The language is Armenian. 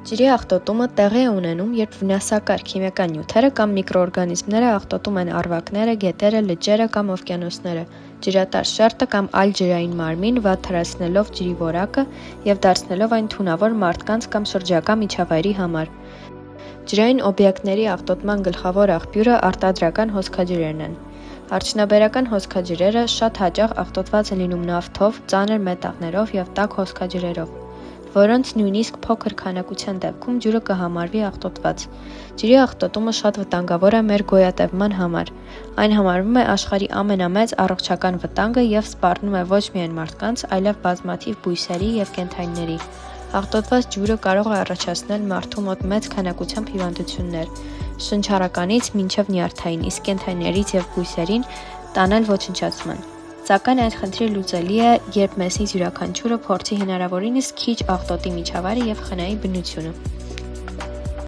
Ջրի աղտոտումը տեղի է ունենում, երբ վնասակար քիմիական նյութերը կամ միկրոօրգանիզմները աղտոտում են առվակները, գետերը, լճերը կամ օվկիանոսները, ջրատար շերտը կամ այլ ջրային մարմին, վատթարացնելով ջրի որակը և դարձնելով այն թունավոր մարդկանց կամ շրջակա միջավայրի համար։ Ջրային օբյեկտների աղտոտման գլխավոր աղբյուրը արտադրական հոսքաջրերն են։ Արդյունաբերական հոսքաջրերը շատ հաճախ աղտոտված են լինում նավթով, ծանր մետաղներով և տաք հոսքաջրերով, որոնց նույնիսկ փոքր քանակության դեպքում ջուրը կհամարվի աղտոտված։ Ջրի աղտոտումը շատ վտանգավոր է մեր գոյատևման համար։ Այն համարվում է աշխարհի ամենամեծ առողջական վտանգը և սպառնում է ոչ միայն մարդկանց, այլև բազմաթիվ բույսերի և կենդանիների։ Աղտոտված ջուրը կարող է առաջացնել մարդու մոտ մեծ քանակությամբ հիվանդություններ, շնչառականից մինչև նյարդային, իսկ կենդանիներից և բույսերին տանել ոչնչացման։ Սակայն այդ խնդիրը լուծելի է, երբ մեզնից յուրաքանչյուրը փորձի հնարավորինս քիչ աղտոտի միջավայրը և խնայի բնությունը։